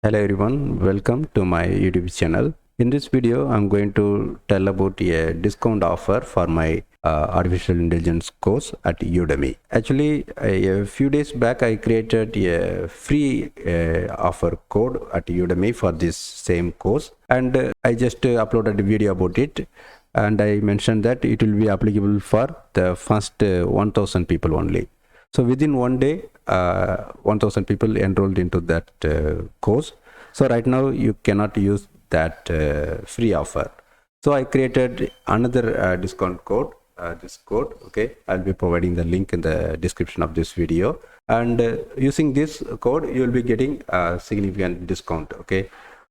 Hello everyone, welcome to my YouTube channel. In this video, I'm going to tell about a discount offer for my artificial intelligence course at Udemy. Actually, a few days back, I created a free offer code at Udemy for this same course, and I just uploaded a video about it. And I mentioned that it will be applicable for the first 1000 people only. So within one day, 1000 people enrolled into that course. So right now you cannot use that free offer. So I created another discount code. This code, okay, I'll be providing the link in the description of this video. And using this code, you will be getting a significant discount. Okay,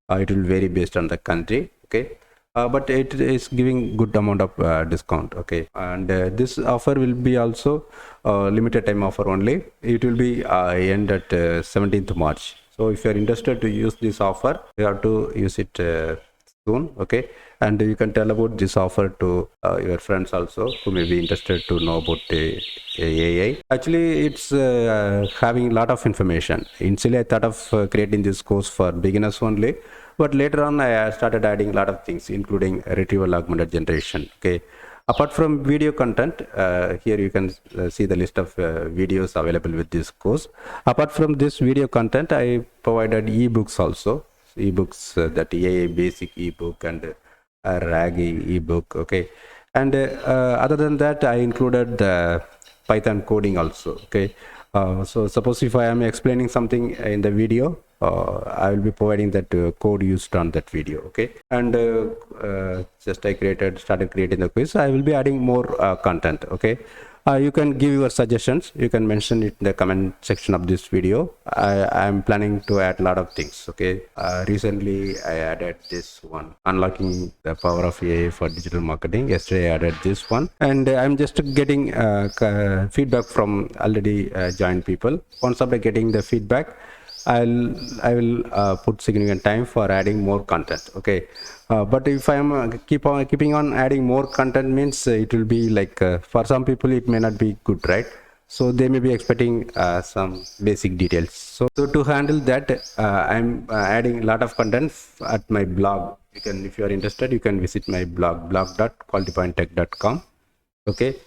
it will vary based on the country. Okay. But it is giving good amount of discount. Okay, and this offer will be also limited time offer only. It will be end at 17th March. So if you are interested to use this offer, you have to use it soon. Okay, and you can tell about this offer to your friends also who may be interested to know about AI. Actually, it's having a lot of information. Initially I thought of creating this course for beginners only, but later on I started adding a lot of things, including retrieval augmented generation. Okay, apart from video content, here you can see the list of videos available with this course. Apart from this video content, I provided ebooks also. Ebooks, that AI basic ebook and RAG ebook. Okay, and other than that, I included the Python coding also. Okay, so suppose if I am explaining something in the video, I will be providing that code used on that video. Okay, and just I started creating the quiz. I will be adding more content. Okay, you can give your suggestions. You can mention it in the comment section of this video. I am planning to add a lot of things. Okay, recently I added this one, unlocking the power of AI for digital marketing. Yesterday I added this one, and I'm just getting feedback from already joined people. Once after getting the feedback, I will put significant time for adding more content. Okay, but if I am keeping on adding more content, means it will be like for some people it may not be good, right? So they may be expecting some basic details. So to handle that, I'm adding a lot of content at my blog. You can, if you are interested, you can visit my blog.qualitypointtech.com. Okay,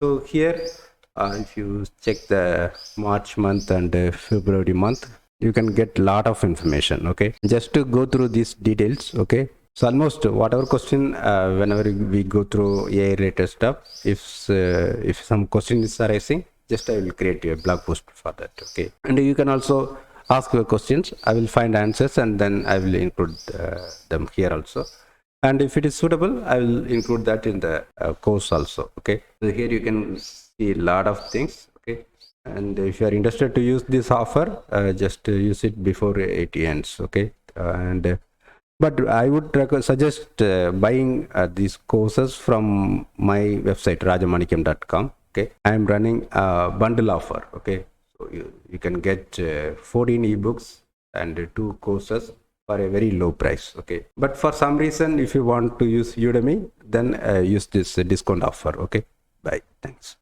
so here if you check the March month and February month, you can get a lot of information. Okay, just to go through these details. Okay, so almost whatever question, whenever we go through AI related stuff, if some question is arising, just I will create a blog post for that. Okay, and you can also ask your questions. I will find answers and then I will include them here also. And if it is suitable, I will include that in the course also. Okay, so here you can see a lot of things. Okay, and if you are interested to use this offer, just use it before it ends. Okay, and but I would suggest buying these courses from my website rajamanikam.com. Okay, I am running a bundle offer. Okay, so you can get 14 ebooks and 2 courses for a very low price. Okay, but for some reason, if you want to use Udemy, then use this discount offer. Okay, bye, thanks.